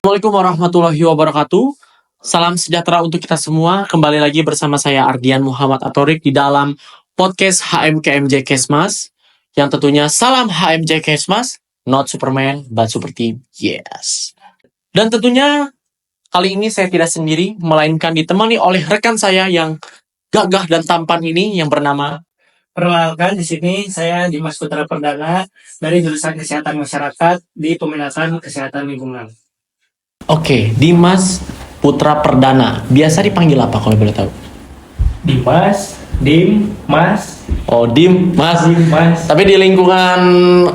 Assalamualaikum warahmatullahi wabarakatuh. Salam sejahtera untuk kita semua. Kembali lagi bersama saya Ardian Muhammad Atorik di dalam podcast HMKMJ Kesmas. Yang tentunya salam HMJ Kesmas, not Superman but Super Team. Yes. Dan tentunya kali ini saya tidak sendiri, melainkan ditemani oleh rekan saya yang gagah dan tampan ini yang bernama. Perkenalkan, di sini saya Dimas Putra Perdana dari jurusan Kesehatan Masyarakat di Peminatan Kesehatan Lingkungan. Oke, Dimas Putra Perdana. Biasa dipanggil apa kalau boleh tahu? Dimas, Dim, Mas. Oh, Dim, Mas. Dim, Mas. Tapi di lingkungan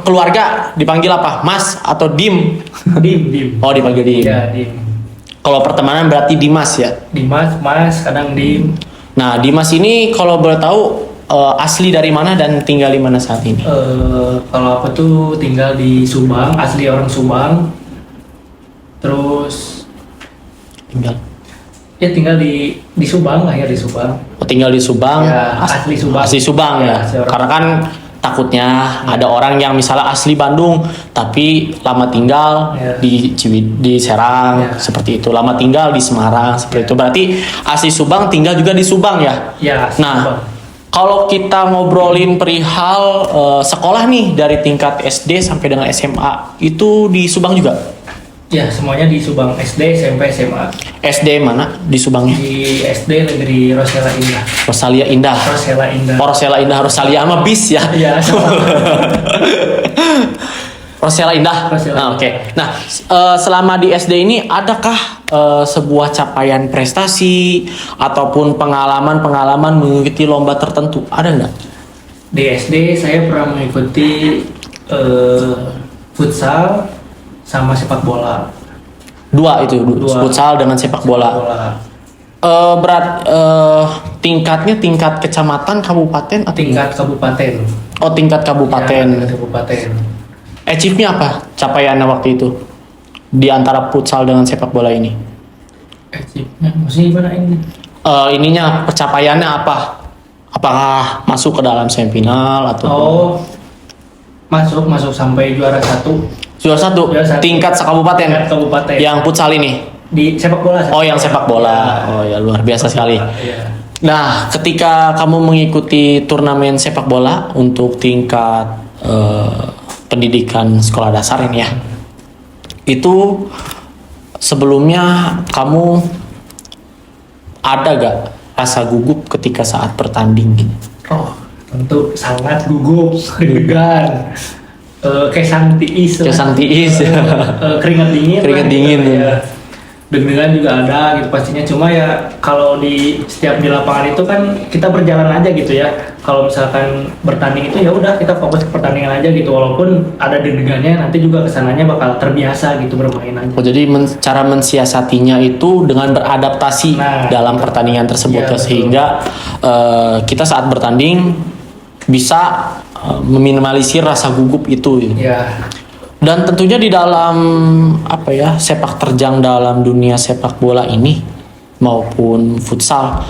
keluarga dipanggil apa? Mas atau Dim? Dim. Oh, dipanggil Dim. Ya, Dim. Kalau pertemanan berarti Dimas ya? Dimas, Mas, kadang Dim. Nah, Dimas ini kalau boleh tahu asli dari mana dan tinggal di mana saat ini? Kalau aku tuh tinggal di Subang, asli orang Subang. Terus tinggal di Subang, lahir di Subang. Tinggal di Subang. Ya, asli Subang. Asli Subang ya. Karena kan takutnya ada orang yang misalnya asli Bandung tapi lama tinggal di Serang seperti itu, lama tinggal di Semarang seperti itu. Berarti asli Subang tinggal juga di Subang ya? Ya, asli Subang. Kalau kita ngobrolin perihal sekolah nih dari tingkat SD sampai dengan SMA itu di Subang juga? Ya, semuanya di Subang, SD, SMP, SMA. SD mana di Subangnya? Di SD Negeri Rosela Indah. Rosalia Indah. Rosela Indah. Oh, Rosela Indah, Rosalia sama bis ya? Iya, sama. Rosela Indah. Nah, oke. Nah, selama di SD ini adakah sebuah capaian prestasi ataupun pengalaman mengikuti lomba tertentu? Ada nggak? Di SD saya pernah mengikuti futsal sama sepak bola. Dua. Futsal dengan sepak bola. Tingkatnya tingkat kecamatan, kabupaten atau tingkat kabupaten? Oh, tingkat kabupaten. Ya, tingkat kabupaten. Achieve-nya apa? Capaiannya waktu itu di antara futsal dengan sepak bola ini? Achieve-nya maksudnya gimana ini? Ininya pencapaiannya apa? Apakah masuk ke dalam semifinal atau masuk sampai juara satu. Juara satu. Tingkat sekabupaten. Tingkat kabupaten. Yang futsal ini. Di sepak bola. Oh, yang sepak bola. Oh ya, luar biasa sekali. Ya. Nah, ketika kamu mengikuti turnamen sepak bola untuk tingkat pendidikan sekolah dasar ini ya, itu sebelumnya kamu ada gak rasa gugup ketika saat bertanding gitu? Oh, tentu sangat gugup, deg-degan. Kesang tiis, keringat dingin ya. Deg-degan juga ada gitu pastinya, cuma ya kalau di lapangan itu kan kita berjalan aja gitu ya. Kalau misalkan bertanding itu ya udah kita fokus ke pertandingan aja gitu, walaupun ada deg-degannya, nanti juga kesananya bakal terbiasa gitu bermain aja. Oh, jadi cara mensiasatinya itu dengan beradaptasi dalam pertandingan tersebut ya, sehingga kita saat bertanding bisa meminimalisir rasa gugup itu. Ya. Dan tentunya di dalam sepak terjang dalam dunia sepak bola ini maupun futsal,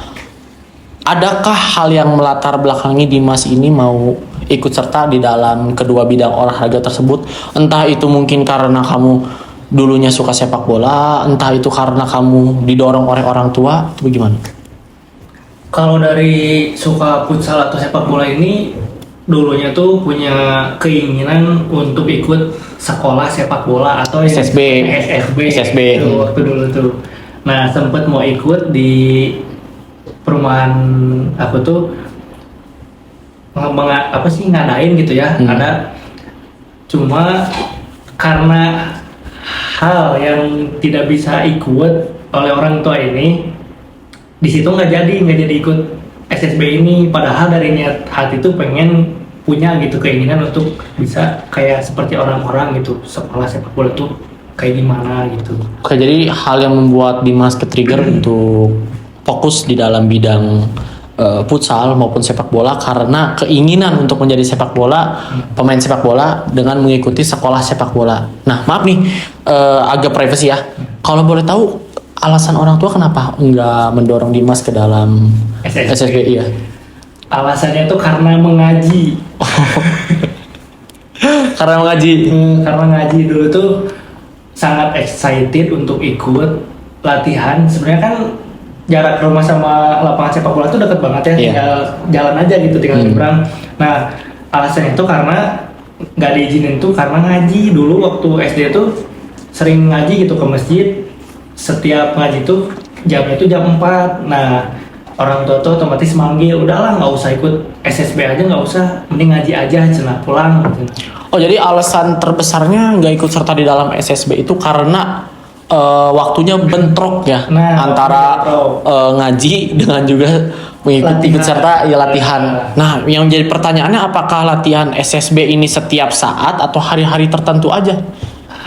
adakah hal yang melatar belakangi Dimas ini mau ikut serta di dalam kedua bidang olahraga tersebut? Entah itu mungkin karena kamu dulunya suka sepak bola, entah itu karena kamu didorong oleh orang tua, atau bagaimana? Kalau dari suka futsal atau sepak bola ini, dulunya tuh punya keinginan untuk ikut sekolah sepak bola atau SSB. Itu waktu dulu tuh. Nah, sempet mau ikut di perumahan aku tuh ngadain gitu ya, ada. Cuma karena hal yang tidak bisa ikut oleh orang tua ini, di situ nggak jadi ikut SSB ini, padahal dari niat hati itu pengen punya gitu keinginan untuk bisa kayak seperti orang-orang gitu, sekolah sepak bola tuh kayak gimana gitu. Oke, jadi hal yang membuat Dimas ke-trigger untuk fokus di dalam bidang futsal maupun sepak bola karena keinginan untuk menjadi pemain sepak bola dengan mengikuti sekolah sepak bola. Nah, maaf nih, agak privacy ya. Kalau boleh tahu alasan orang tua kenapa enggak mendorong Dimas ke dalam SSB ya? Alasannya tuh karena mengaji. Karena mengaji. Karena ngaji dulu tuh sangat excited untuk ikut latihan. Sebenarnya kan jarak rumah sama lapangan sepak bola tuh dekat banget ya, Iya. tinggal jalan aja gitu, tinggal nyebrang. Nah, alasan itu karena nggak diizinin tuh karena ngaji dulu waktu SD tuh sering ngaji gitu ke masjid. Setiap ngaji tuh jamnya tuh jam 4. Nah, orang tua tuh otomatis manggil, udahlah nggak usah ikut SSB aja, nggak usah, mending ngaji aja, cenah pulang gitu. Oh, jadi alasan terbesarnya nggak ikut serta di dalam SSB itu karena waktunya bentrok ya, Nah, antara waktunya bentrok. ngaji dengan juga mengikuti ikut Latihan. serta ya latihan. Nah, yang jadi pertanyaannya apakah latihan SSB ini setiap saat atau hari-hari tertentu aja?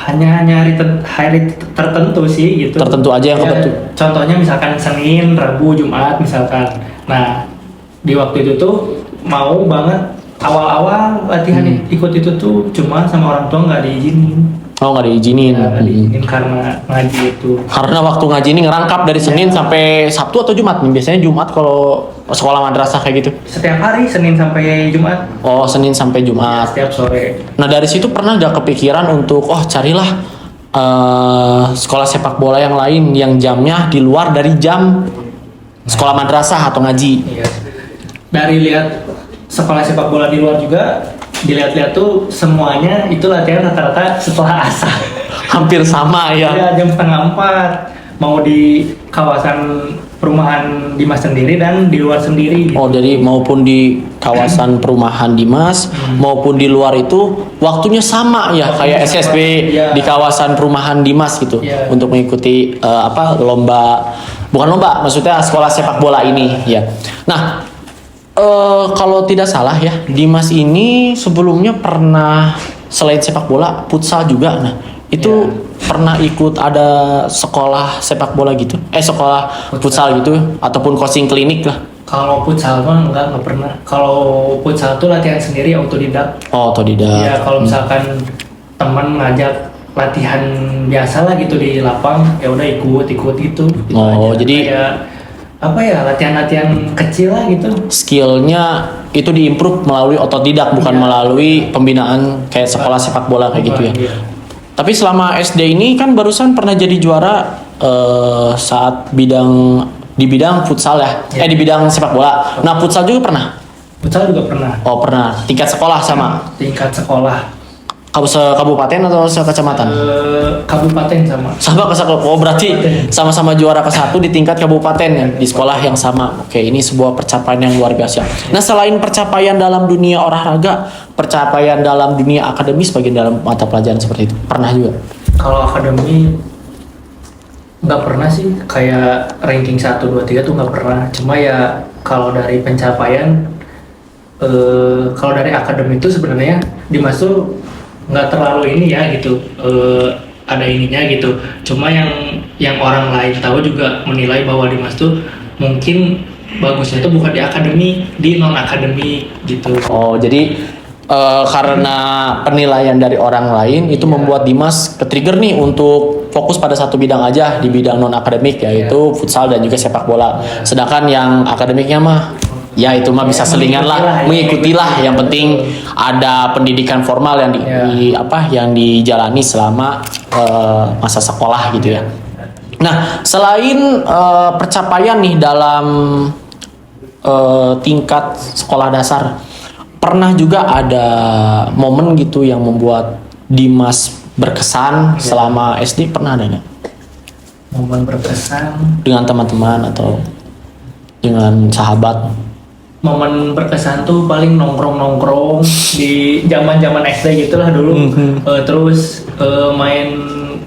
Hanya hari tertentu sih gitu. Tertentu aja yang Ya, kebetulan. contohnya misalkan Senin, Rabu, Jumat misalkan. Nah, di waktu itu tuh mau banget awal-awal latihan ikut itu tuh, cuma sama orang tua nggak diizinin. Oh, nggak diizinin. Nggak diizinin karena ngaji itu. Karena waktu ngaji ini ngerangkap dari Senin sampai Sabtu atau Jumat nih? Biasanya Jumat kalau sekolah madrasah kayak gitu. Setiap hari Senin sampai Jumat, Oh, Senin sampai Jumat. setiap sore. Nah, dari situ pernah gak kepikiran untuk carilah sekolah sepak bola yang lain yang jamnya di luar dari jam sekolah madrasah atau ngaji? Iya. Dari lihat sekolah sepak bola di luar juga, dilihat-lihat tuh semuanya itu latihan rata-rata setelah asar. Hampir sama ya. Ya, jam setengah 4. Mau di kawasan perumahan Dimas sendiri dan di luar sendiri. Gitu. Oh, jadi maupun di kawasan perumahan Dimas maupun di luar itu waktunya sama ya, kayak Waktunya sama, SSB iya. di kawasan perumahan Dimas gitu, Iya. untuk mengikuti lomba, bukan lomba, maksudnya sekolah sepak bola ini ya. Nah, kalau tidak salah ya, Dimas ini sebelumnya pernah selain sepak bola futsal juga. Nah, itu pernah ikut ada sekolah sepak bola gitu, sekolah futsal gitu ataupun coaching klinik lah. Kalau futsal mah nggak pernah. Kalau futsal tuh latihan sendiri, autodidak. Oh, otodidak. Ya, kalau misalkan teman ngajak latihan biasa lah gitu di lapang, ya udah ikut gitu. Gitu Oh, aja. jadi kayak apa ya, latihan-latihan kecil lah gitu. skillnya itu diimprove melalui otodidak, bukan Iya. melalui pembinaan kayak sekolah sepak bola kayak gitu ya. Iya. Tapi selama SD ini kan barusan pernah jadi juara saat di bidang futsal ya, Iya. di bidang sepak bola. Nah, futsal juga pernah. Futsal juga pernah. Oh, pernah. Tingkat sekolah sama Tingkat sekolah. kabupaten atau sekecamatan? Kabupaten sama. Sama oh berarti sama-sama juara ke-1 di tingkat kabupaten ya, di sekolah yang sama. Oke, ini sebuah pencapaian yang luar biasa. Nah, selain pencapaian dalam dunia olahraga, pencapaian dalam dunia akademis bagian dalam mata pelajaran seperti itu pernah juga. Kalau akademi nggak pernah sih, kayak ranking 1, 2, 3 tuh nggak pernah. Cuma ya kalau dari pencapaian, kalau dari akademi itu sebenarnya Dimas tuh nggak terlalu ini ya gitu, ada ininya gitu. Cuma yang orang lain tahu juga menilai bahwa Dimas tuh mungkin bagusnya itu bukan di akademi, di non akademi gitu. Oh, jadi karena penilaian dari orang lain itu membuat Dimas ke-trigger nih untuk fokus pada satu bidang aja di bidang non akademik, yaitu futsal dan juga sepak bola. Sedangkan yang akademiknya mah ya itu mah bisa selingan lah, mengikutilah. Yang penting ada pendidikan formal yang yang dijalani selama masa sekolah gitu ya. Nah, selain pencapaian nih dalam tingkat sekolah dasar, pernah juga ada momen gitu yang membuat Dimas berkesan selama SD, pernah ada nggak? Momen berkesan. Dengan teman-teman atau dengan sahabat? Momen berkesan tuh paling nongkrong di zaman SD gitulah dulu. Terus main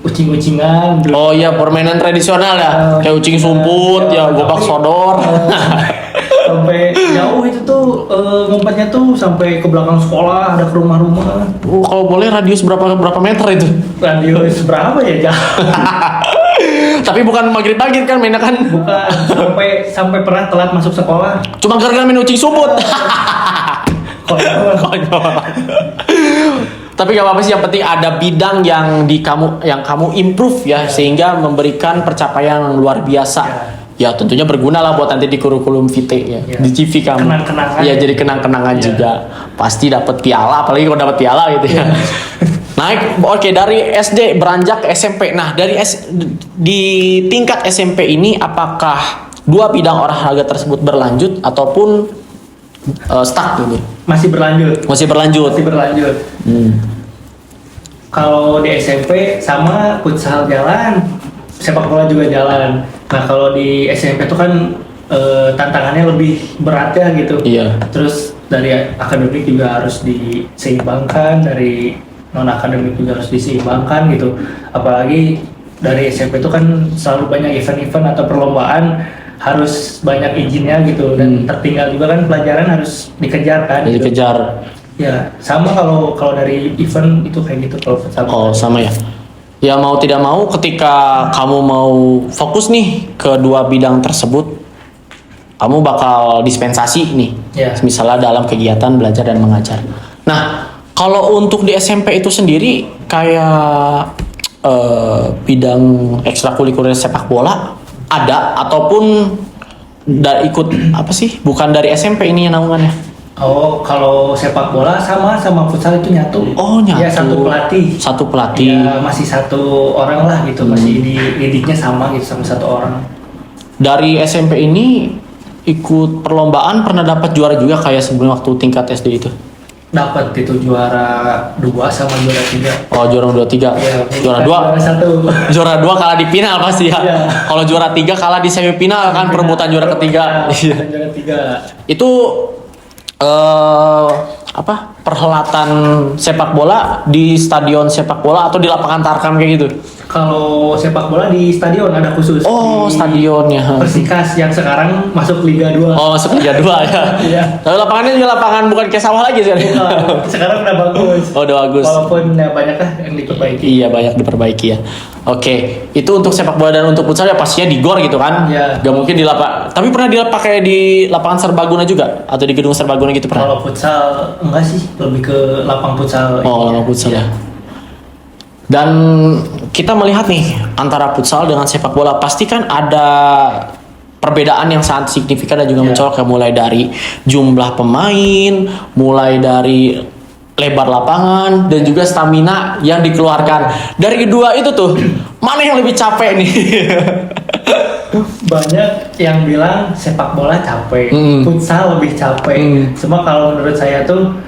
ucing-ucingan dulu. Oh iya, permainan tradisional ya, kayak ucing sumput ya, gobak sodor. Sampai jauh itu tuh, ngumpetnya tuh sampai ke belakang sekolah, ada ke rumah-rumah. Kalau boleh radius berapa meter itu? Radius berapa ya, Jah? Tapi bukan maghrib-maghrib kan mainnya kan? Bukan, sampai pernah telat masuk sekolah. Cuma gara-gara main ucing sumput. Konyol. Konyol. Tapi gak apa-apa sih, yang penting ada bidang yang kamu improve ya, sehingga memberikan pencapaian yang luar biasa. Ya tentunya berguna lah buat nanti di kurikulum vitae ya, di CV kamu. Kenang-kenangan. Ya, jadi kenang-kenangan juga. Pasti dapat piala, apalagi kalau dapat piala gitu ya. Nah, Naik, oke, dari SD beranjak ke SMP. Nah, di tingkat SMP ini apakah dua bidang olahraga tersebut berlanjut ataupun stuck gitu? Masih berlanjut. Masih berlanjut. Masih berlanjut. Kalau di SMP sama futsal jalan, sepak bola juga jalan. Nah kalau di SMP itu kan tantangannya lebih berat ya gitu. Iya. Terus dari akademik juga harus diseimbangkan, dari non akademik juga harus diseimbangkan gitu. Apalagi dari SMP itu kan selalu banyak event-event atau perlombaan, harus banyak izinnya gitu, dan tertinggal juga kan pelajaran harus dikejar kan. Gitu. Dikejar. Ya sama kalau dari event itu kayak gitu kalau futsal. Oh, sama ya. Ya mau tidak mau ketika kamu mau fokus nih ke dua bidang tersebut, kamu bakal dispensasi nih. Ya. Misalnya dalam kegiatan belajar dan mengajar. Nah, kalau untuk di SMP itu sendiri kayak bidang ekstrakurikuler sepak bola ada ataupun ikut apa sih? Bukan dari SMP ini yang naungannya. Oh, kalau sepak bola sama futsal itu nyatu. Oh, nyatu. Ya satu pelatih. Satu pelatih. Ya masih satu orang lah gitu, masih didiknya sama gitu sama satu orang. Dari SMP ini ikut perlombaan pernah dapat juara juga kayak sebelum waktu tingkat SD itu. Dapat itu juara 2 sama juara 3. Oh, juara 2 3. Ya, Juara 2. Juara 1. Juara 2 kalah di final pasti ya. Iya. Kalau juara 3 kalah di semifinal kan perebutan juara ketiga. Iya. Juara 3. Itu perhelatan sepak bola di stadion sepak bola atau di lapangan Tarkam kayak gitu? Kalau sepak bola di stadion ada khusus. Oh, di stadionnya. Persikas yang sekarang masuk Liga 2. Oh, masuk Liga 2 ya. Iya. Tapi lapangannya juga lapangan bukan kayak sawah lagi sih. Sekarang udah bagus. Oh, udah bagus. Walaupun ya banyak lah yang diperbaiki. Iya, banyak diperbaiki ya. Oke, itu untuk sepak bola dan untuk futsal ya pastinya di GOR gitu kan? Iya. Gak mungkin di lapangan. Tapi pernah pakai di lapangan Serbaguna juga atau di gedung Serbaguna gitu pernah? Kalau futsal enggak sih, lebih ke lapang futsal. Oh, lapang futsal ya. Dan kita melihat nih antara futsal dengan sepak bola pasti kan ada perbedaan yang sangat signifikan dan juga mencolok ya, mulai dari jumlah pemain, mulai dari lebar lapangan dan juga stamina yang dikeluarkan. Dari kedua itu tuh mana yang lebih capek nih? Banyak yang bilang sepak bola capek, futsal lebih capek. Cuma kalau menurut saya tuh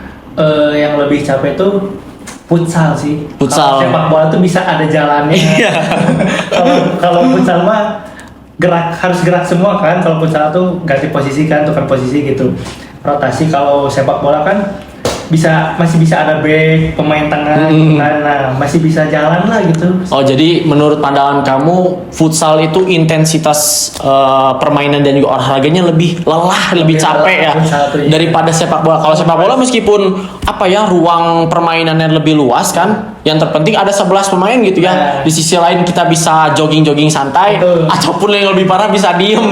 yang lebih capek tuh futsal sih. Futsal. Kalau sepak bola tuh bisa ada jalannya. Kalau futsal mah harus gerak semua kan. Kalau futsal tuh ganti posisi kan, tukar posisi gitu. Rotasi. Kalau sepak bola kan masih bisa ada back, pemain tengah gitu kan. Nah, masih bisa jalan lah gitu. Oh, jadi menurut pandangan kamu futsal itu intensitas permainan dan juga olahraganya lebih lelah, lebih capek ya daripada sepak bola. Kalau sepak bola meskipun ruang permainannya lebih luas kan, yang terpenting ada 11 pemain gitu ya. Di sisi lain kita bisa jogging-jogging santai. Betul. Ataupun yang lebih parah bisa diem.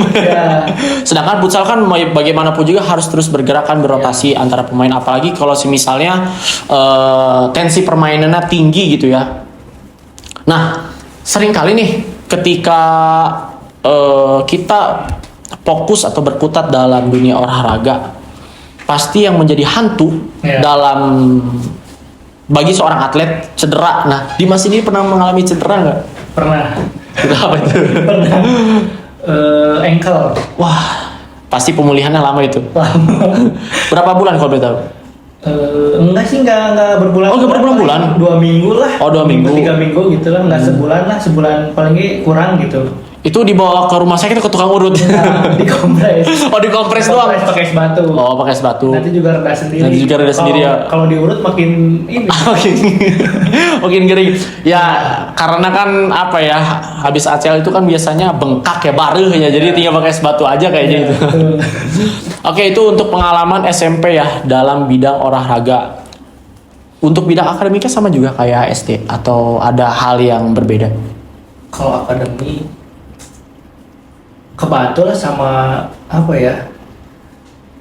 Sedangkan futsal kan bagaimanapun juga harus terus bergerak kan, berotasi antara pemain, apalagi kalau misalnya tensi permainannya tinggi gitu ya. Nah, sering kali nih ketika kita fokus atau berkutat dalam dunia olahraga, pasti yang menjadi hantu dalam bagi seorang atlet cedera. Nah, Dimas ini pernah mengalami cedera nggak? Pernah. Cedera apa itu? Pernah. Ankle. Wah, pasti pemulihannya lama itu. Lama. Berapa bulan kalau boleh tahu? Enggak sih, enggak berbulan. Oh, enggak berbulan-bulan? 2 minggu lah. Oh, 2 minggu. 3 minggu gitu lah, enggak sebulan lah, sebulan paling kurang gitu. Itu dibawa ke rumah sakit ke tukang urut. Nah, dikompres. Oh, dikompres doang. Pakai es batu. Oh, pakai es batu. Nanti juga reda sendiri. Ya. Kalau diurut makin ini. Makin gering. Ya, karena kan habis ACL itu kan biasanya bengkak ya, baruh ya. Jadi tinggal pakai es batu aja kayaknya itu. Oke, itu untuk pengalaman SMP ya dalam bidang olahraga. Untuk bidang akademiknya sama juga kayak SD atau ada hal yang berbeda? Kalau akademi kebantu lah sama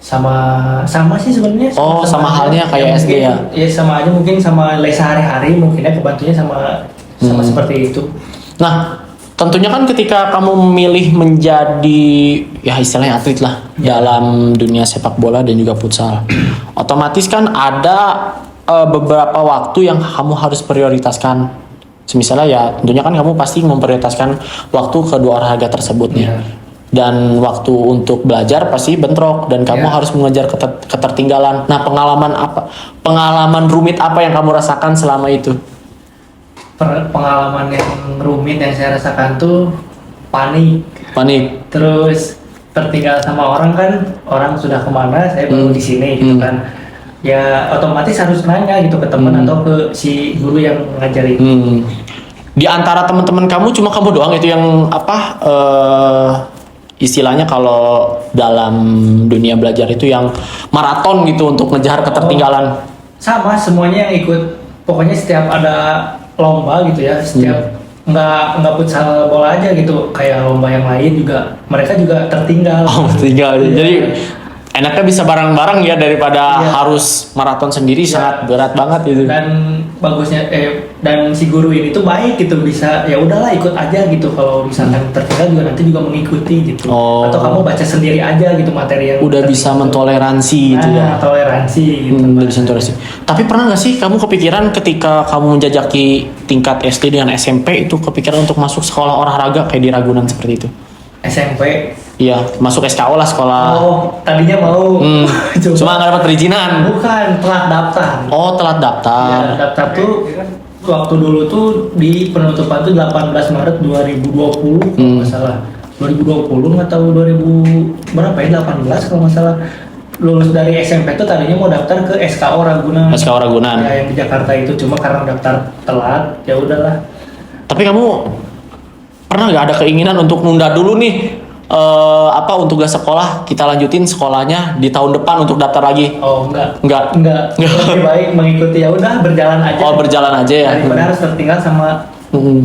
sama sih sebenarnya. Sama halnya kayak SD ya. Ya sama aja, mungkin sama les sehari-hari mungkinnya kebantunya sama seperti itu. Nah, tentunya kan ketika kamu memilih menjadi ya istilahnya atlet lah dalam dunia sepak bola dan juga futsal, otomatis kan ada beberapa waktu yang kamu harus prioritaskan. Misalnya ya tentunya kan kamu pasti memprioritaskan waktu kedua olahraga tersebut nih. Iya. Dan waktu untuk belajar pasti bentrok dan kamu Iya. harus mengejar ketertinggalan. Nah, pengalaman rumit apa yang kamu rasakan selama itu? Pengalaman yang rumit yang saya rasakan tuh panik. Panik. Terus tertinggal sama orang kan, orang sudah kemana, saya baru di sini gitu kan. Ya otomatis harus nanya gitu ke teman atau ke si guru yang ngajarin. Di antara teman-teman kamu cuma kamu doang itu yang apa istilahnya kalau dalam dunia belajar itu yang maraton gitu untuk ngejar ketertinggalan. Sama semuanya yang ikut, pokoknya setiap ada lomba gitu ya, setiap nggak futsal bola aja gitu, kayak lomba yang lain juga mereka juga tertinggal. Oh, tinggal. Iya. Jadi enaknya bisa bareng-bareng ya daripada Iya. harus maraton sendiri, Iya. sangat berat banget gitu. Dan bagusnya dan si guru ini tuh baik gitu, bisa ya udahlah ikut aja gitu, kalau misalkan tertinggal juga nanti juga mengikuti gitu. Oh. Atau kamu baca sendiri aja gitu materi yang Udah bisa tertinggal. mentoleransi gitu ya. Toleransi gitu. Udah bisa mentoleransi. Tapi pernah nggak sih kamu kepikiran ketika kamu menjajaki tingkat SD dengan SMP itu kepikiran untuk masuk sekolah olahraga kayak di Ragunan seperti itu? SMP. Iya, masuk SKO lah sekolah. Oh, tadinya mau. Cuma nggak dapat perizinan. Bukan, telat daftar. Oh, telat Ya, daftar. daftar tuh waktu dulu tuh di penutupan tuh 18 Maret 2020 kalau nggak salah. 2020 atau 2000 berapa ya, 18 kalau nggak salah. Lulus dari SMP tuh tadinya mau daftar ke SKO Ragunan. SKO Ragunan. Ya, yang di Jakarta itu, cuma karena daftar telat ya udahlah. Tapi kamu pernah nggak ada keinginan untuk nunda dulu nih untuk gak sekolah, kita lanjutin sekolahnya di tahun depan untuk daftar lagi? Oh, enggak. Enggak. Lebih baik mengikuti, ya udah berjalan aja. Oh, berjalan aja ya. Daripada harus tertinggal sama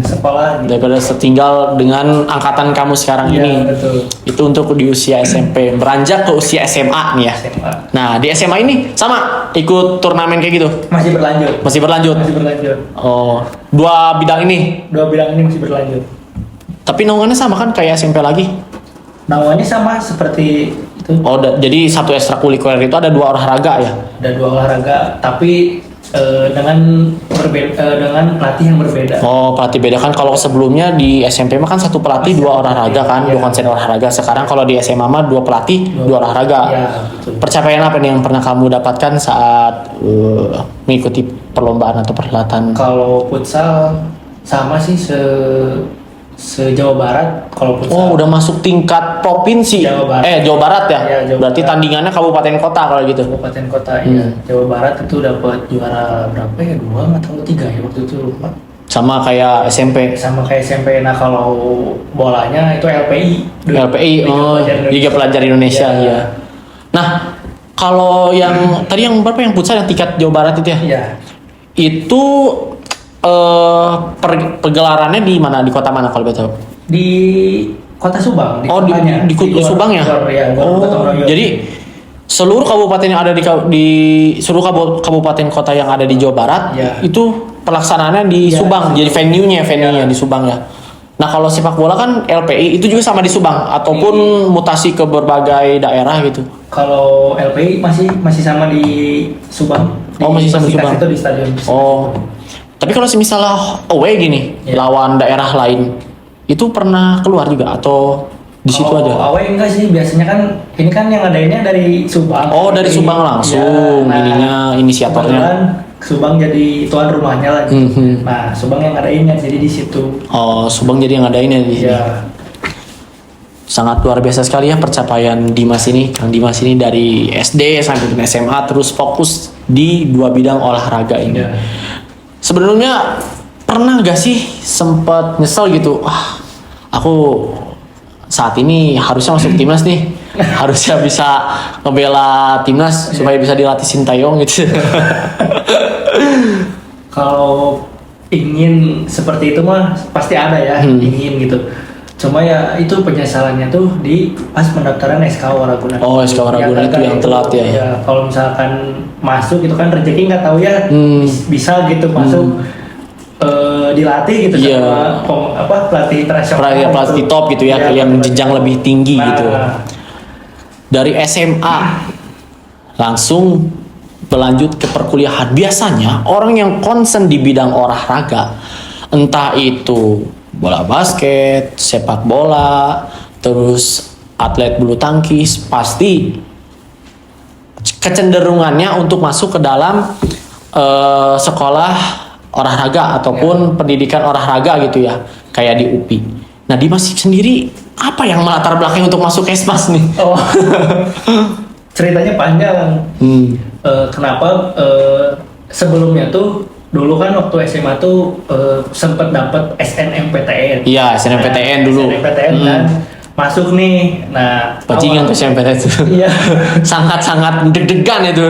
sekolah gitu. Daripada tertinggal dengan angkatan kamu sekarang Iya, ini. betul. Itu untuk di usia SMP, beranjak ke usia SMA nih ya. SMA. Nah, di SMA ini sama ikut turnamen kayak gitu. Masih berlanjut. Masih berlanjut. Masih berlanjut. Oh, dua bidang ini. Dua bidang ini masih berlanjut. Tapi naungannya sama kan kayak SMP lagi? Naungannya sama seperti itu. Oh, jadi satu ekstrakurikuler itu ada dua olahraga ya? Ada dua olahraga, tapi dengan dengan pelatih yang berbeda. Oh, pelatih beda kan. Kalau sebelumnya di SMP mah kan satu pelatih dua olahraga kan, Iya. dua konsen olahraga. Sekarang kalau di SMA mah dua pelatih dua olahraga. Iya, betul. Pencapaian apa nih yang pernah kamu dapatkan saat mengikuti perlombaan atau perhelatan? Kalau futsal sama sih se-Jawa Barat kalau futsal. Oh, udah masuk tingkat provinsi. Jawa Barat. Jawa Barat ya? Iya, Jawa Berarti Barat. tandingannya kabupaten kota kalau gitu. Kabupaten kota ya. Jawa Barat itu dapat juara berapa ya? 2 atau 3 ya waktu itu lupa. Sama kayak SMP. Sama kayak SMP. Nah, kalau bolanya itu LPI. LPI, Liga Pelajar Indonesia, Iya. iya. Nah, kalau yang tadi yang berapa yang futsal yang tingkat Jawa Barat itu ya? Iya. Itu pergelarannya di mana? Di kota mana kalau betul? Di Kota Subang. Oh, kotanya. di Subang ya? Oh, Jadi seluruh kabupaten yang ada di seluruh kabupaten kota yang ada di Jawa Barat Iya. itu pelaksanaannya di Iya, Subang. di Jadi venue-nya di Subang ya. Nah, kalau sepak bola kan LPI itu juga sama di Subang ataupun mutasi ke berbagai daerah gitu. Kalau LPI masih sama di Subang. Oh, masih sama di Persikas Subang. Itu di stadion. Oh. Tapi kalau misalnya away gini, Iya. lawan daerah lain, itu pernah keluar juga atau di situ Kalau aja? away enggak sih, biasanya kan ini kan yang adainnya dari Subang. Oh, dari Subang langsung ininya inisiatornya. kebetulan Subang jadi tuan rumahnya lah. Mhm. Nah, Subang yang ngadainnya jadi di situ. Oh, Subang jadi yang ngadain ya di sini. Iya. Sangat luar biasa sekali ya pencapaian Dimas ini. Kang Dimas ini dari SD sampai dengan SMA terus fokus di dua bidang olahraga ini. Iya. Sebenarnya pernah gak sih sempat nyesel gitu? Aku saat ini harusnya masuk timnas nih. Harusnya bisa ngebela timnas supaya bisa dilatih Sintayong gitu. Kalau ingin seperti itu mah pasti ada ya, ingin gitu. Cuma ya itu penyesalannya tuh di pas pendaftaran SKO Ragunan. Oh, SKO Ragunan itu yang telat ya. Ya, kalau misalkan masuk gitu kan rezeki nggak tahu ya, bisa gitu masuk dilatih gitu Iya. sama pelatih internasional. Pelatih top gitu ya, Iya, yang pelatih jenjang top. lebih tinggi Nah, gitu. Dari SMA langsung berlanjut ke perkuliahan. Biasanya orang yang concern di bidang olahraga, entah itu bola basket, sepak bola, terus atlet bulu tangkis, pasti kecenderungannya untuk masuk ke dalam sekolah olahraga ataupun pendidikan olahraga gitu ya, kayak di UPI. Nah, Dimas sendiri apa yang melatar belakang untuk masuk Kesmas nih? Oh, ceritanya panjang. Kenapa sebelumnya tuh dulu kan waktu SMA tuh sempet dapet SNMPTN. Iya, SNMPTN dulu. SNMPTN kan masuk nih. Nah, Bajingan tuh SNMPTN itu. Iya. Sangat-sangat deg-degan itu.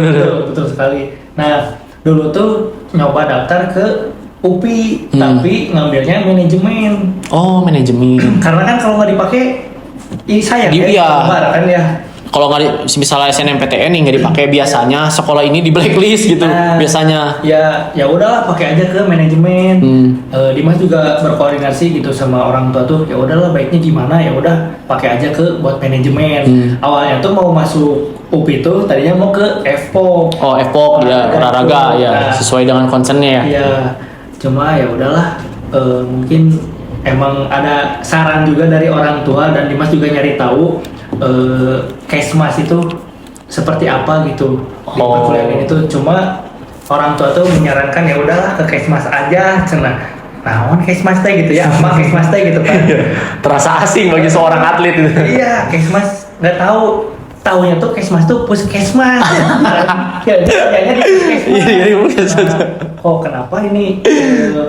Betul sekali. Nah, dulu tuh nyoba daftar ke UPI, tapi ngambilnya manajemen. Oh, manajemen. Karena kan kalau nggak dipakai, sayang Iya. kan ya. Kalau nggak misalnya SNMPTN nih nggak dipakai, biasanya sekolah ini di blacklist gitu. Nah, biasanya. Ya udahlah, pakai aja ke manajemen. Dimas juga berkoordinasi gitu sama orang tua tuh. Ya udahlah, baiknya gimana, ya udah pakai aja ke buat manajemen. Awalnya tuh mau masuk UPI tuh tadinya mau ke FPO. Oh, FPOK ya, olahraga ya, Nah, sesuai dengan concernnya ya. Iya, cuma ya udahlah, mungkin emang ada saran juga dari orang tua dan Dimas juga nyari tahu Kesmas itu seperti apa gitu di perkuliahan itu. Cuma orang tua tuh menyarankan ya udahlah ke Kesmas aja, cenah. Naon Kesmas teh gitu ya, apa Kesmas teh gitu kan. Terasa asing bagi seorang atlet itu. Iya, Kesmas nggak tahu. Taunya tuh Kesmas tuh puskesmas. Kayaknya di puskesmas. Oh, kenapa ini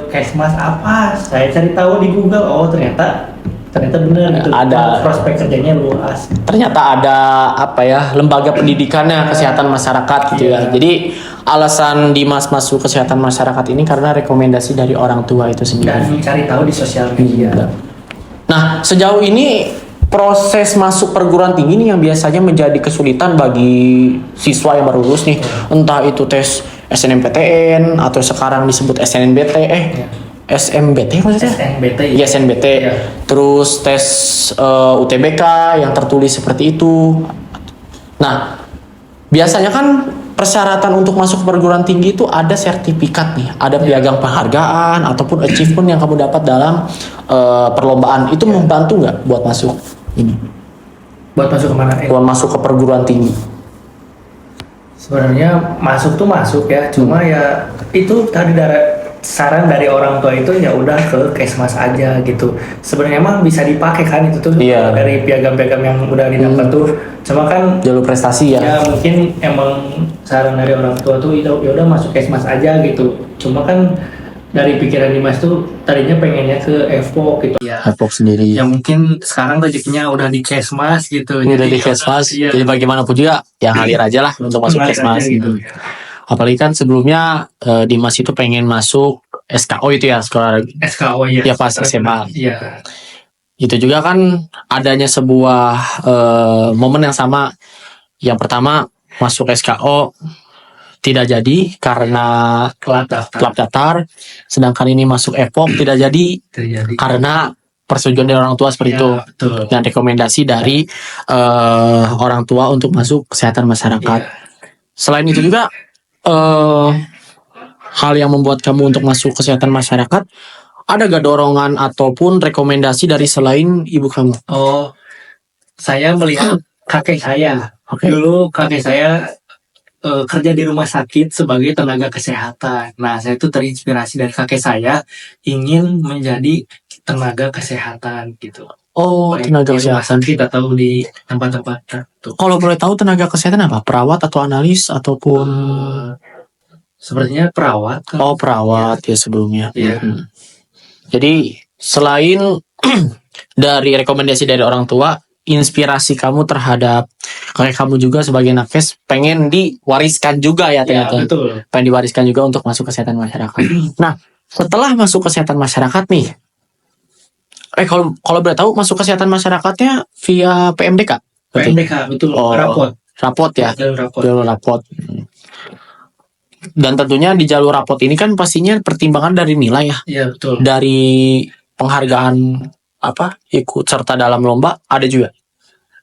Kesmas apa? Saya cari tahu di Google. Oh, ternyata benar gitu. Ada prospek kerjanya luas. Ternyata ada apa ya, lembaga pendidikannya kesehatan masyarakat gitu ya. Jadi alasan Dimas masuk kesehatan masyarakat ini karena rekomendasi dari orang tua itu sendiri. Dan mencari tahu di sosial media. Nah, sejauh ini proses masuk perguruan tinggi nih yang biasanya menjadi kesulitan bagi siswa yang baru lulus nih, entah itu tes SNMPTN atau sekarang disebut SNMBT, SMBT maksudnya? SNBT. Iya, SNBT. Ya. Terus tes UTBK yang tertulis seperti itu. Nah, biasanya kan persyaratan untuk masuk perguruan tinggi itu ada sertifikat nih, ada piagam penghargaan ataupun achievement yang kamu dapat dalam perlombaan. Itu membantu nggak buat masuk ini? Buat masuk kemana? Buat masuk ke perguruan tinggi? Sebenarnya masuk tuh masuk ya, cuma ya itu tadi saran dari orang tua itu ya udah ke Kesmas aja gitu. Sebenarnya emang bisa dipakai kan itu tuh dari piagam-piagam yang udah didapat tuh. Cuma kan jalur prestasi ya. Ya mungkin emang saran dari orang tua tuh ya udah masuk Kesmas aja gitu. Cuma kan dari pikiran Dimas tuh tadinya pengennya ke FPO gitu ya. FPO sendiri. Ya mungkin sekarang rezekinya udah di Kesmas gitu. Udah di Kesmas. Iya. Jadi bagaimanapun juga yang ngalir aja lah untuk masuk Kesmas gitu. Apalagi kan sebelumnya Dimas itu pengen masuk SKO itu ya, sekolah SKO ya. Ya pas SMA. Iya. Itu juga kan adanya sebuah momen yang sama. Yang pertama masuk SKO tidak jadi karena telat daftar. Sedangkan ini masuk FPOK tidak jadi karena persetujuan dari orang tua seperti itu. Betul. Dan rekomendasi dari orang tua untuk masuk kesehatan masyarakat. Selain itu juga hal yang membuat kamu untuk masuk kesehatan masyarakat, ada gak dorongan ataupun rekomendasi dari selain ibu kamu? Oh, saya melihat kakek saya. Oke. Dulu kakek saya kerja di rumah sakit sebagai tenaga kesehatan. Nah, saya itu terinspirasi dari kakek saya ingin menjadi tenaga kesehatan gitu. Oh, tenaga di rumah kesehatan. sakit atau di tempat-tempat tertentu. Kalau boleh tahu tenaga kesehatan apa? Perawat atau analis ataupun Sepertinya perawat. Kan? oh, perawat ya sebelumnya. Iya. Jadi selain dari rekomendasi dari orang tua, inspirasi kamu terhadap kakek kamu juga sebagai nakes pengen diwariskan juga ya Ya, ternyata. betul. Pengen diwariskan juga untuk masuk kesehatan masyarakat. Nah, setelah masuk kesehatan masyarakat nih, kalau boleh tahu masuk kesehatan masyarakatnya via PMDK? Berarti? PMDK, betul. Oh, rapot ya. Jalur rapot. Dan tentunya di jalur rapot ini kan pastinya pertimbangan dari nilai ya. Iya, betul. Dari penghargaan ikut serta dalam lomba ada juga.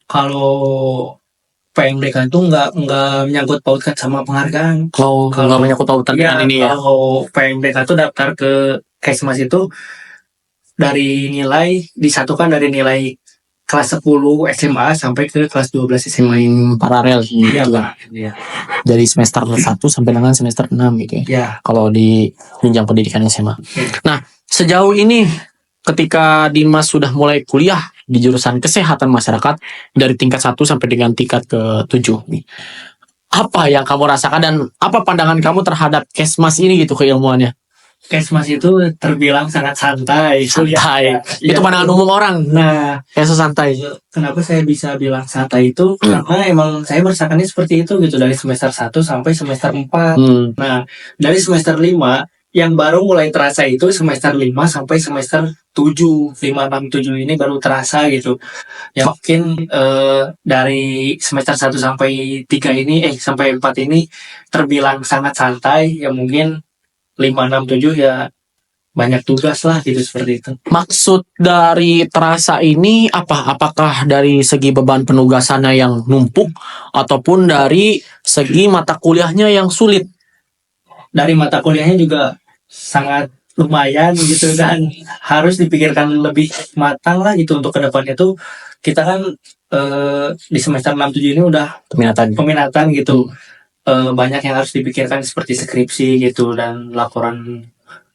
Kalau PMDK itu nggak menyangkut pautkan sama penghargaan. Kalau nggak menyangkut pautan Iya, dengan ini ya. kalau PMDK itu daftar ke Kesmas itu dari nilai disatukan dari nilai kelas 10 SMA sampai ke kelas 12 SMA. Paralel gitu Iya, kan. Pak. Iya. Dari semester 1 sampai dengan semester 6 gitu ya. Ya. Kalau di jenjang pendidikan SMA. Nah, sejauh ini ketika Dimas sudah mulai kuliah di jurusan kesehatan masyarakat dari tingkat 1 sampai dengan tingkat ke-7 nih. Apa yang kamu rasakan dan apa pandangan kamu terhadap Kesmas ini gitu keilmuannya? Kesmas itu terbilang sangat santai. Santai. Iya. Itu pandangan umum orang. Nah, Kayak santai. kenapa saya bisa bilang santai itu? Karena emang saya merasakannya seperti itu gitu dari semester 1 sampai semester 4. Nah, dari semester 5 yang baru mulai terasa itu semester 5 sampai semester 7. 5, 6, 7 ini baru terasa gitu. Ya mungkin dari semester 1 sampai 3 ini sampai 4 ini terbilang sangat santai. Ya mungkin 5, 6, 7 ya banyak tugas lah gitu seperti itu. Maksud dari terasa ini apa? Apakah dari segi beban penugasannya yang numpuk ataupun dari segi mata kuliahnya yang sulit? Dari mata kuliahnya juga sangat lumayan gitu dan harus dipikirkan lebih matang lah gitu untuk kedepannya tuh kita kan di semester 6, 7 ini udah peminatan gitu. Banyak yang harus dipikirkan seperti skripsi gitu dan laporan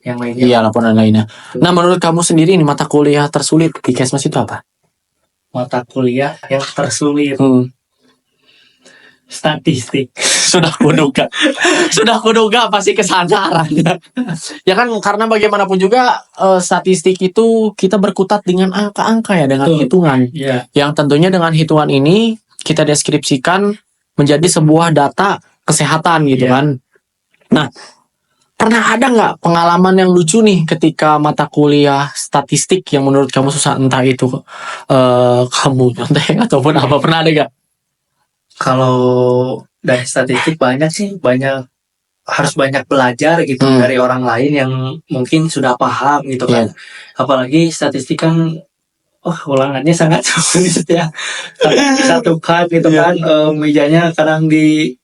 yang lainnya. Iya, laporan lainnya. Nah, menurut kamu sendiri ini mata kuliah tersulit di Kesmas itu apa? Mata kuliah yang tersulit statistik. Sudah kuduga pasti kesana arahnya. Ya kan karena bagaimanapun juga statistik itu kita berkutat dengan angka-angka ya, dengan hitungan. Yeah. Yang tentunya dengan hitungan ini kita deskripsikan menjadi sebuah data kesehatan gitu kan. Nah, pernah ada nggak pengalaman yang lucu nih ketika mata kuliah statistik yang menurut kamu susah, entah itu kamu nyontek ataupun apa, pernah ada nggak? Kalau dari statistik harus banyak belajar gitu dari orang lain yang mungkin sudah paham gitu kan. Apalagi statistik kan ulangannya sangat sulit ya. Satu cut gitu kan, mejanya kadang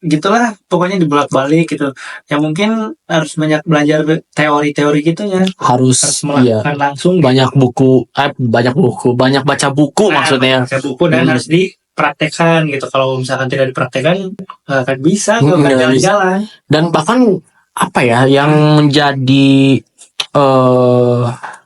gitulah pokoknya dibolak-balik gitu. Ya mungkin harus banyak belajar teori-teori gitu ya. Harus melakukan langsung banyak banyak baca buku maksudnya. Baca buku dan harus dipraktekkan gitu. Kalau misalkan tidak dipraktekkan nggak akan bisa jalan-jalan. Dan bahkan apa ya yang menjadi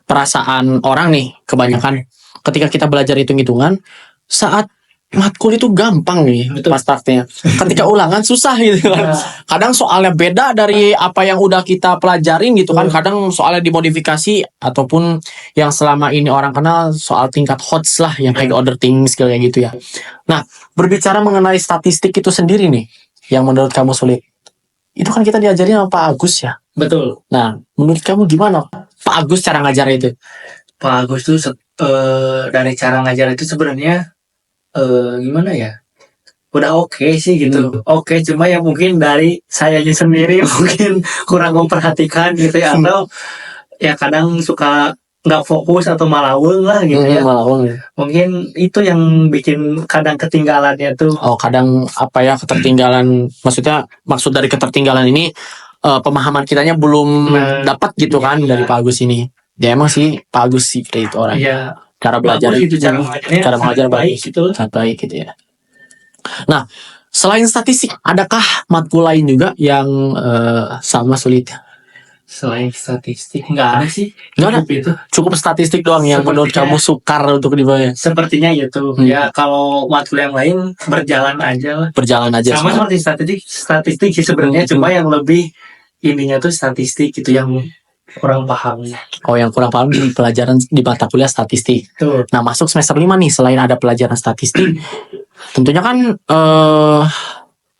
perasaan orang nih kebanyakan ketika kita belajar hitung-hitungan saat matkul itu gampang nih pas prakteknya. Ketika ulangan susah gitu kan. Kadang soalnya beda dari apa yang udah kita pelajarin gitu kan. Kadang soalnya dimodifikasi ataupun yang selama ini orang kenal soal tingkat HOTS lah, yang high order thinking skill yang gitu ya. Nah, berbicara mengenai statistik itu sendiri nih, yang menurut kamu sulit. Itu kan kita diajarin sama Pak Agus ya. Betul. Nah, menurut kamu gimana Pak Agus cara ngajar itu? Pak Agus tuh dari cara ngajar itu sebenarnya gimana ya? Udah oke sih gitu. Oke, cuma ya mungkin dari sayanya sendiri mungkin kurang memperhatikan gitu ya, atau ya kadang suka nggak fokus atau malaweng lah gitu ya. Mungkin itu yang bikin kadang ketinggalannya tuh. Kadang apa ya, ketertinggalan, maksud dari ketertinggalan ini pemahaman kitanya belum dapat gitu kan dari Pak Agus ini. Ya emang sih Pak Agus sih itu orang. Iya. Cara belajar itu cara mengajar baik gitu. Sangat baik gitu ya. Nah, selain statistik, adakah matkul lain juga yang sama sulit? Selain statistik nggak ada sih. Nggak ada. Cukup statistik doang yang menurut kamu sukar untuk dibawa. Sepertinya gitu. Ya kalau matkul yang lain berjalan aja lah. Berjalan aja. Sama seperti statistik sih sebenarnya, cuma yang lebih ininya tuh statistik gitu yang kurang paham. Yang kurang paham di pelajaran di mata kuliah statistik. Tuh. Nah, masuk semester 5 nih, selain ada pelajaran statistik, tentunya kan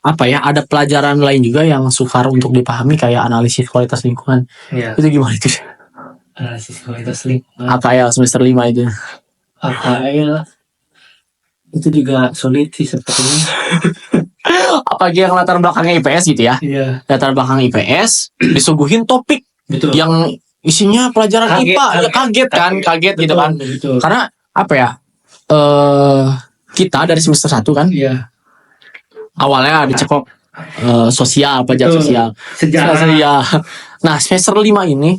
ada pelajaran lain juga yang sukar untuk dipahami kayak analisis kualitas lingkungan. Ya. Itu gimana itu? Analisis kualitas lingkungan. AKL semester 5 itu. AKL itu juga sulit sih sepertinya. Apalagi yang latar belakangnya IPS gitu ya. Iya. Latar belakang IPS disuguhin topik. Betul. Yang isinya pelajaran IPA, kaget gitu kan. Betul. Karena apa ya? Kita dari semester 1 kan. Iya. awalnya dicekok sosial, pelajaran Betul. sosial. Sejarah. Iya. Nah, semester 5 ini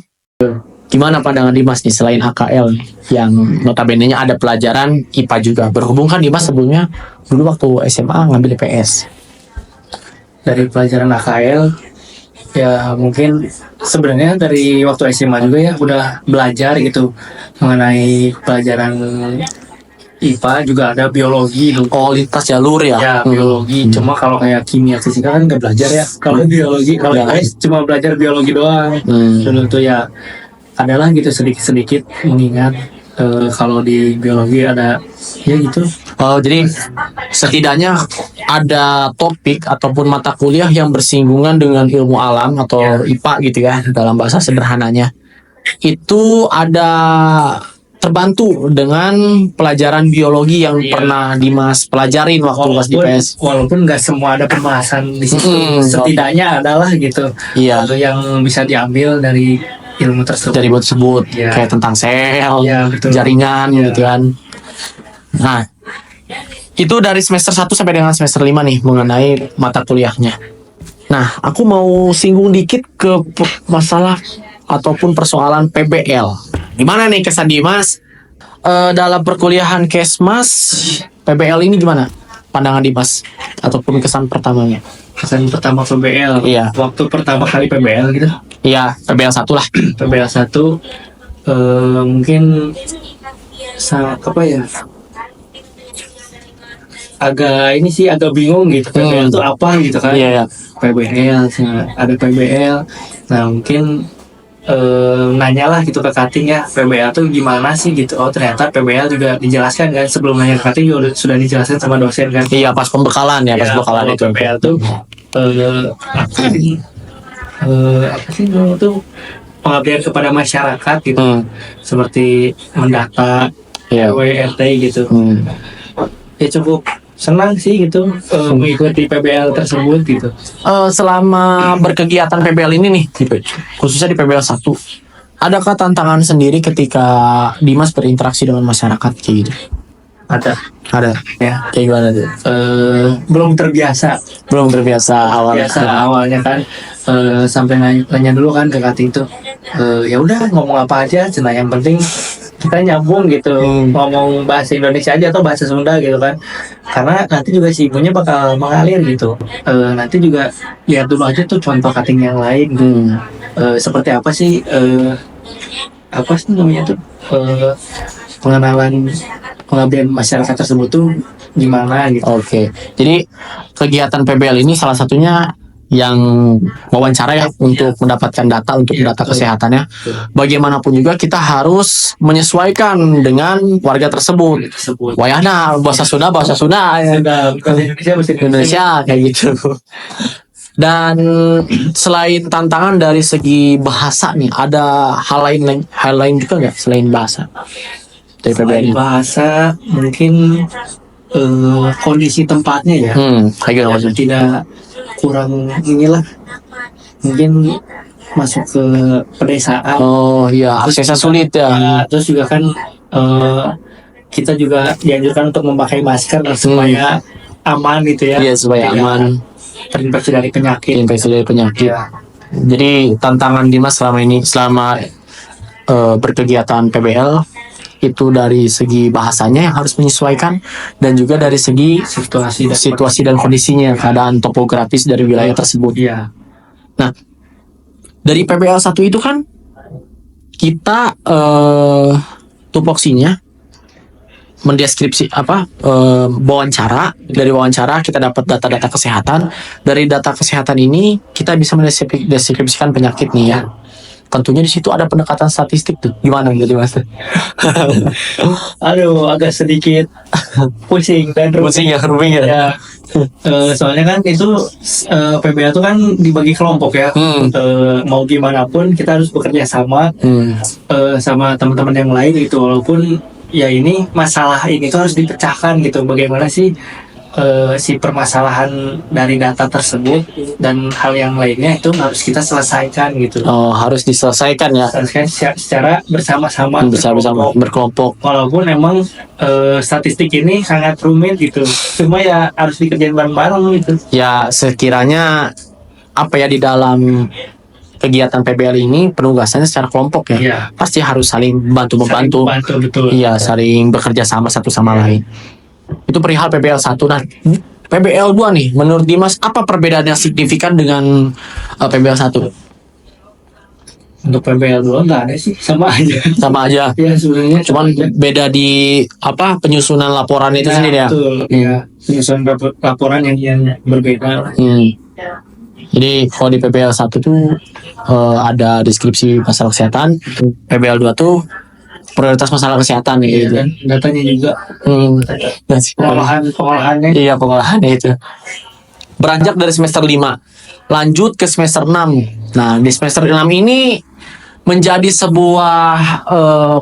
gimana pandangan Dimas nih selain AKL nih, yang notabene-nya ada pelajaran IPA juga. Berhubung kan Dimas sebelumnya dulu waktu SMA ngambil IPS. Dari pelajaran AKL ya mungkin sebenarnya dari waktu SMA juga ya udah belajar gitu mengenai pelajaran IPA, juga ada biologi gitu. Oh, lintas jalur ya? Ya biologi, cuma kalau kayak kimia fisika kan nggak belajar ya. Kalau biologi, kalau Ya. IPS cuma belajar biologi doang. Dulu tuh ya adalah gitu sedikit-sedikit mengingat kalau di biologi ada ya gitu. Oh, jadi setidaknya ada topik ataupun mata kuliah yang bersinggungan dengan ilmu alam atau IPA gitu ya dalam bahasa sederhananya. Itu ada terbantu dengan pelajaran biologi yang Iya. pernah Dimas pelajarin waktu kelas di PS. Walaupun nggak semua ada pembahasan di situ, setidaknya adalah gitu Iya. yang bisa diambil dari ilmu tersebut. Dari buat sebut Iya. kayak tentang sel, Iya, betul. jaringan Iya. gitu kan. Nah, itu dari semester 1 sampai dengan semester 5 nih mengenai mata kuliahnya. Nah, aku mau singgung dikit ke masalah ataupun persoalan PBL. Gimana nih kesan Dimas dalam perkuliahan Kesmas PBL ini gimana? Pandangan Dimas ataupun kesan pertamanya? Kesan pertama PBL. Iya. Waktu pertama kali PBL gitu. Iya, PBL 1 lah. PBL 1 mungkin apa ya? Agak bingung gitu. PBL itu apa gitu kan? Iya, iya. PBL, ada PBL. Nah mungkin nanyalah gitu ke Kating ya, PBL tuh gimana sih gitu. Oh ternyata PBL juga dijelaskan kan, sebelum nanya ke Kating juga sudah dijelaskan sama dosen kan. Iya, pas pembekalan ya, pas pembekalan kalau itu. PBL tuh apa sih namanya tuh, pengabdian kepada masyarakat gitu, seperti mendata, Iya. WRT gitu. Ya cukup senang sih gitu mengikuti PBL tersebut gitu. Selama berkegiatan PBL ini nih, khususnya di PBL 1, adakah tantangan sendiri ketika Dimas berinteraksi dengan masyarakat kayak gitu? Ada ya, Kayak gimana tuh? belum terbiasa awalnya. awalnya kan, sampai nanya dulu kan ke Kating tuh, ya udah ngomong apa aja cina, yang penting kita nyambung gitu, ngomong bahasa Indonesia aja atau bahasa Sunda gitu kan, karena nanti juga si ibunya bakal mengalir gitu. Nanti juga lihat dulu aja tuh contoh Kating yang lain gitu. Seperti apa sih namanya tuh, pengenalan pengabdian masyarakat tersebut tuh gimana gitu. Oke. Jadi kegiatan PBL ini salah satunya yang wawancara ya untuk mendapatkan data untuk data kesehatannya. Bagaimanapun juga kita harus menyesuaikan dengan warga tersebut. Wayahna bahasa Sunda ya. Bukan Indonesia kayak gitu. Dan selain tantangan dari segi bahasa nih, ada hal lain juga nggak selain bahasa dari PBL Selain ini? bahasa mungkin kondisi tempatnya ya, Kayak gitu maksudnya. tidak kurang inilah, mungkin masuk ke pedesaan. Oh iya, aksesnya sulit ya. Terus juga kan kita juga dianjurkan untuk memakai masker supaya aman gitu ya. Iya, supaya Tidak aman, terinfeksi dari penyakit. infeksi dari penyakit. Ya. Jadi tantangan Dimas selama berkegiatan PBL itu dari segi bahasanya yang harus menyesuaikan, dan juga dari segi situasi dan kondisinya, keadaan topografis dari wilayah tersebut. Iya. Nah, dari PBL 1 itu kan kita tupoksinya mendeskripsi wawancara. Dari wawancara kita dapat data-data kesehatan. Dari data kesehatan ini kita bisa mendeskripsikan penyakit nih ya. Tentunya di situ ada pendekatan statistik tuh. Gimana jadi Mas? Aduh, agak sedikit pusing dan Pusing ya. Ya. Soalnya kan itu PBL itu kan dibagi kelompok ya. Mau gimana pun kita harus bekerja sama sama teman-teman yang lain gitu, walaupun ya ini masalah ini tuh harus dipecahkan gitu. Bagaimana sih si permasalahan dari data tersebut dan hal yang lainnya itu harus kita selesaikan gitu. Oh, harus diselesaikan ya. Selesaikan secara bersama-sama, Bersama-sama berkelompok. walaupun emang statistik ini sangat rumit gitu, cuma ya harus dikerjain bareng-bareng gitu. Ya sekiranya apa ya di dalam kegiatan PBL ini penugasannya secara kelompok ya. Iya. Pasti harus saling bantu-membantu. Saling bantu, betul. Iya, saling bekerja sama satu sama lain. Itu perihal PBL 1. Nah, PBL 2 nih, menurut Dimas apa perbedaan yang signifikan dengan PBL 1? Untuk PBL 2 nggak ada sih, sama aja. Sama aja. Ya sebenarnya Cuman beda di apa penyusunan laporan itu sendiri ya. Betul, ya. Penyusunan laporan yang berbeda. Jadi kalau di PBL 1 tuh ada deskripsi masalah kesehatan, PBL 2 tuh prioritas masalah kesehatan Iya, gitu. dan datanya juga pengolahannya. Iya, pengolahannya itu. Beranjak dari semester 5 lanjut ke semester 6. Nah, di semester 6 ini menjadi sebuah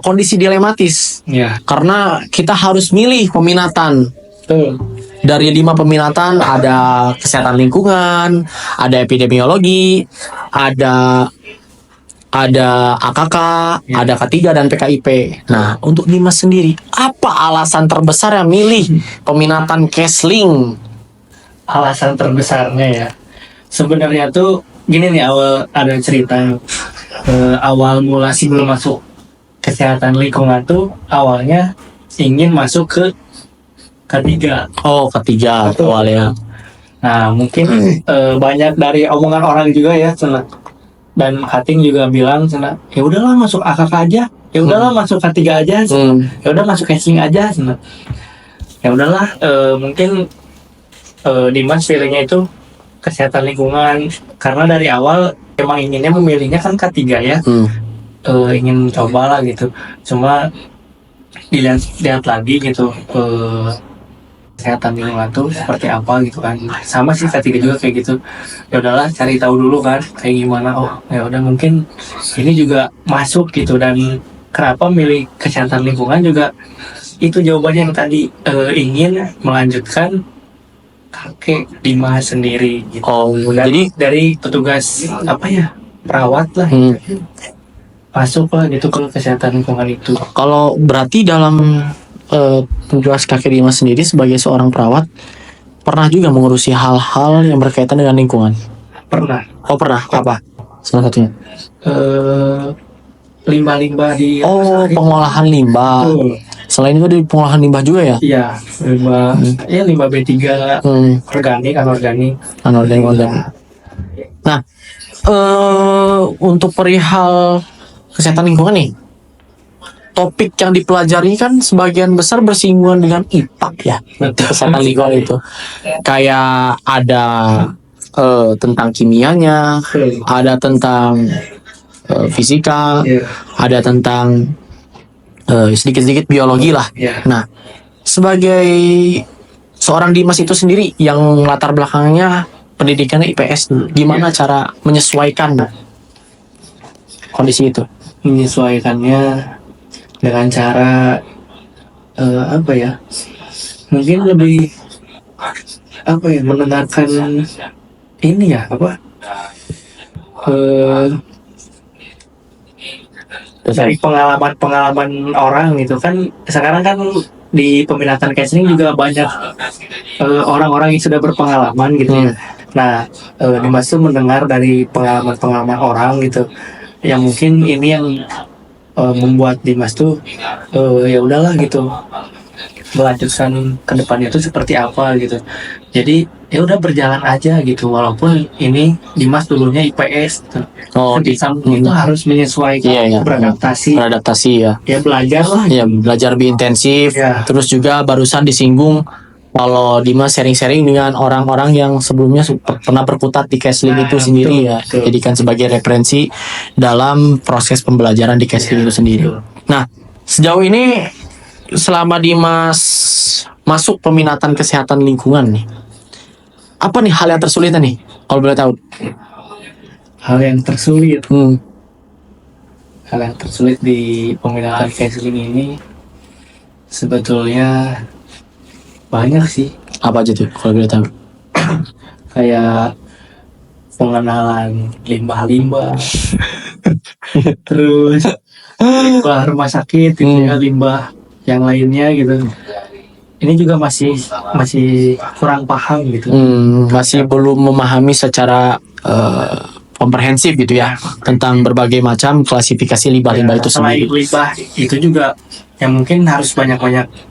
kondisi dilematis. Ya, Karena kita harus milih peminatan. betul. Dari 5 peminatan ada kesehatan lingkungan, ada epidemiologi, ada AKK, ada K3 dan PKIP. Nah, untuk Dimas sendiri, apa alasan terbesar yang milih peminatan Kesling? Alasan terbesarnya ya, sebenarnya tuh gini nih, awal ada cerita. Awal mula sebelum masuk kesehatan lingkungan tuh awalnya ingin masuk ke K3. Oh, K3 Betul. awalnya. Nah, mungkin banyak dari omongan orang juga ya, Cena. Dan Kating juga bilang, Cena, ya udahlah masuk AKK aja, ya udahlah masuk K3 aja, ya udah masuk casing aja, Cena. Ya udahlah, mungkin Dimas pilihnya itu kesehatan lingkungan karena dari awal emang inginnya memilihnya kan K3 ya. Ingin cobalah gitu. Cuma dilihat lagi gitu, kesehatan lingkungan tuh seperti apa gitu kan. Sama sih K3 juga kayak gitu. Ya udahlah cari tahu dulu kan kayak gimana. Oh, ya udah mungkin ini juga masuk gitu. Dan kenapa milih kesehatan lingkungan juga itu jawabannya yang tadi, ingin melanjutkan kakek Dimas sendiri gitu. Oh, Dan jadi dari petugas apa ya, perawat lah masuk lah gitu ke kesehatan lingkungan itu. kalau berarti dalam tugas kakek Dimas sendiri sebagai seorang perawat pernah juga mengurusi hal-hal yang berkaitan dengan lingkungan. Pernah Oh, pernah. Apa? Salah satunya. limbah-limbah di Pengolahan limbah. Betul. Selain itu ada pengolahan limbah juga ya? Iya, limbah B3 organik, anorganik. Anorganik. Nah, untuk perihal kesehatan lingkungan nih, topik yang dipelajari kan sebagian besar bersinggungan dengan IPAK ya. Kesehatan lingkungan itu kayak ada tentang kimianya, ada tentang fisika, ada tentang sedikit-sedikit biologi lah. Nah, sebagai seorang Dimas itu sendiri yang latar belakangnya pendidikannya IPS, gimana cara menyesuaikan kondisi itu? Menyesuaikannya dengan cara apa ya? Mungkin lebih apa ya, mendengarkan ini ya, apa? Dari pengalaman-pengalaman orang gitu kan. Sekarang kan di peminatan counseling juga banyak orang-orang yang sudah berpengalaman gitu ya. Nah, Dimas tuh mendengar dari pengalaman-pengalaman orang gitu, yang mungkin ini yang membuat Dimas tuh ya udahlah gitu, melanjutkan ke depannya itu seperti apa gitu. Jadi ya udah berjalan aja gitu, walaupun ini Dimas dulunya IPS gitu. Di samping itu harus menyesuaikan, beradaptasi ya. Ya belajar lah. Ya, belajar lebih intensif. Ya. Terus juga barusan disinggung kalau Dimas sharing-sharing dengan orang-orang yang sebelumnya pernah berkutat di Kesling itu sendiri ya. betul. Jadikan sebagai referensi dalam proses pembelajaran di Kesling itu sendiri. Nah, sejauh ini selama Dimas masuk peminatan kesehatan lingkungan nih, apa nih hal yang tersulit nih kalau boleh tahu? Hal yang tersulit di peminatan counseling ini sebetulnya banyak sih. Apa aja tuh kalau boleh tahu? Kayak pengenalan limbah-limbah, terus limbah rumah sakit gitu ya, limbah yang lainnya gitu. Ini juga masih kurang paham gitu. Masih belum memahami secara komprehensif gitu ya tentang berbagai macam klasifikasi limbah-limbah itu Selain sendiri. limbah itu juga yang mungkin harus banyak-banyak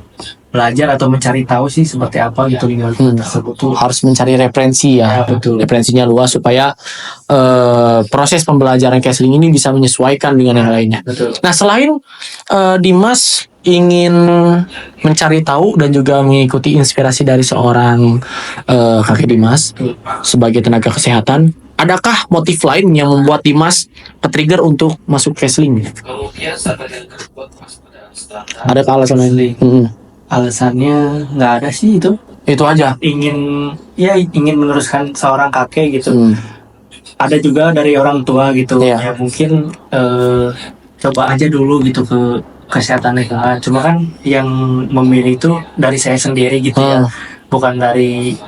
belajar atau mencari tahu sih seperti apa gitu limbah tersebut tuh. Harus mencari referensi ya, Ya, betul. referensinya luas supaya proses pembelajaran Kesling ini bisa menyesuaikan dengan yang lainnya. Betul. Nah, selain Dimas ingin mencari tahu dan juga mengikuti inspirasi dari seorang kakek Dimas sebagai tenaga kesehatan, adakah motif lain yang membuat Dimas ke-trigger untuk masuk Kesling? Ada alasan lain? Alasannya nggak ada sih itu. Itu aja. Ingin meneruskan seorang kakek gitu. Ada juga dari orang tua gitu. Iya. Ya mungkin coba aja dulu gitu ke kesehatan lingkungan. Cuma kan yang memilih itu dari saya sendiri gitu ya, bukan dari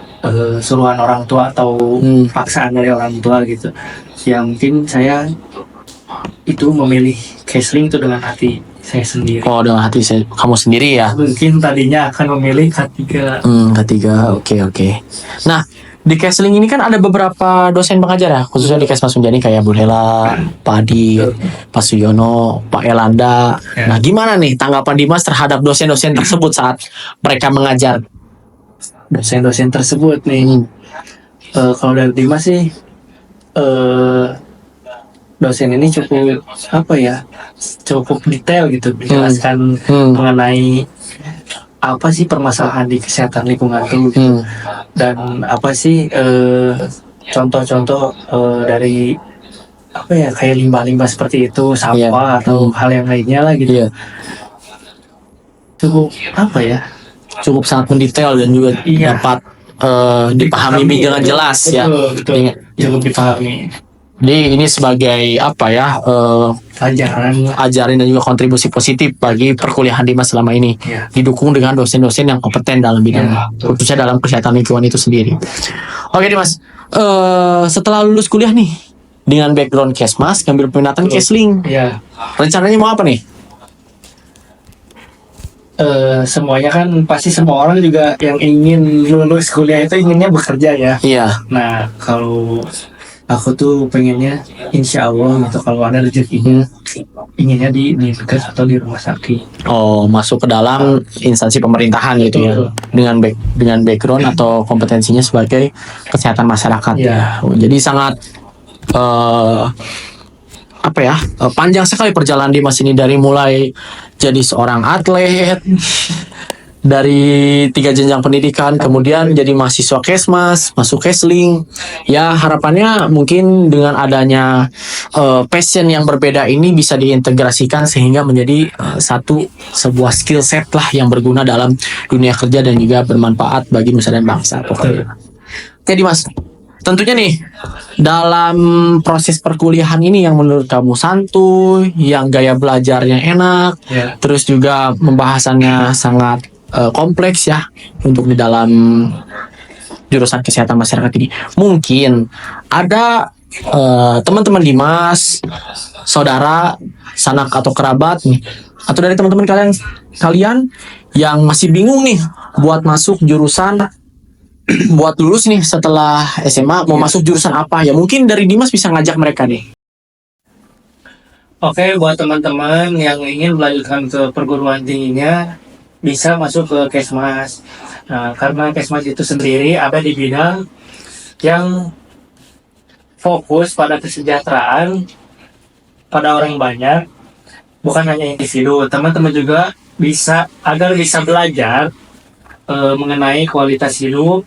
suruhan orang tua atau paksaan dari orang tua gitu. Ya mungkin saya itu memilih Kesling itu dengan hati saya sendiri. Oh, dengan hati kamu sendiri ya? Mungkin tadinya akan memilih K3. K3, oke. Nah, di Kesling ini kan ada beberapa dosen pengajar ya, khususnya di Kesmas Unjani kayak Bu Hela, Pak Adi, Pak Suyono, Pak Elanda. Nah, gimana nih tanggapan Dimas terhadap dosen-dosen tersebut saat mereka mengajar? Dosen-dosen tersebut nih, kalau dari Dimas sih, dosen ini cukup detail gitu menjelaskan mengenai apa sih permasalahan di kesehatan lingkungan itu gitu. Dan apa sih contoh-contoh dari kayak limbah-limbah seperti itu, sampah atau hal yang lainnya lah gitu. Cukup sangat mendetail dan juga dapat dipahami dengan jelas ya. Betul. Cukup dipahami. Jadi ini sebagai ajaran dan juga kontribusi positif bagi perkuliahan Dimas selama ini, didukung dengan dosen-dosen yang kompeten dalam bidang khususnya dalam kesehatan lingkungan itu sendiri. Oke Dimas, setelah lulus kuliah nih dengan background Kesmas, ngambil peminatan Kesling, rencananya mau apa nih? Semuanya kan pasti semua orang juga yang ingin lulus kuliah itu inginnya bekerja ya. Iya. Nah kalau aku tuh pengennya insya Allah gitu kalau ada rezekinya inginnya di dekat atau di rumah sakit. Oh, masuk ke dalam instansi pemerintahan gitu ya, dengan background atau kompetensinya sebagai kesehatan masyarakat ya. Jadi sangat panjang sekali perjalanan Dimas ini, dari mulai jadi seorang atlet, dari 3 jenjang pendidikan, kemudian jadi mahasiswa Kesmas, masuk Kesling. Ya harapannya mungkin dengan adanya passion yang berbeda ini bisa diintegrasikan sehingga menjadi sebuah skill set lah yang berguna dalam dunia kerja dan juga bermanfaat bagi nusa dan bangsa pokoknya. Oke Dimas, tentunya nih dalam proses perkuliahan ini yang menurut kamu santuy, yang gaya belajarnya enak, terus juga pembahasannya sangat kompleks ya untuk di dalam jurusan kesehatan masyarakat ini. Mungkin ada teman-teman Dimas, saudara, sanak atau kerabat nih, atau dari teman-teman kalian yang masih bingung nih buat masuk jurusan, buat lulus nih setelah SMA mau masuk jurusan apa ya, mungkin dari Dimas bisa ngajak mereka nih. Oke, buat teman-teman yang ingin melanjutkan ke perguruan tingginya bisa masuk ke Kesmas. Nah, karena Kesmas itu sendiri ada di bidang yang fokus pada kesejahteraan pada orang banyak, bukan hanya individu. Teman-teman juga agar bisa belajar mengenai kualitas hidup,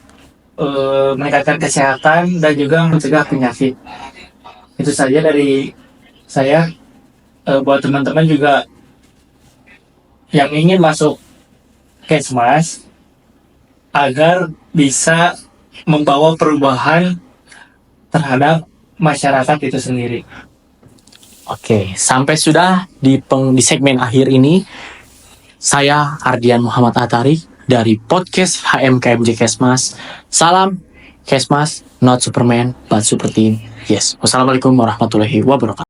meningkatkan kesehatan dan juga mencegah penyakit. Itu saja dari saya. Buat teman-teman juga yang ingin masuk Kesmas agar bisa membawa perubahan terhadap masyarakat itu sendiri. Oke, sampai sudah di segmen akhir ini, saya Ardian Muhammad Atarik dari podcast HMKMJ Kesmas. Salam Kesmas, not Superman, but Super Team. Yes. Wassalamualaikum warahmatullahi wabarakatuh.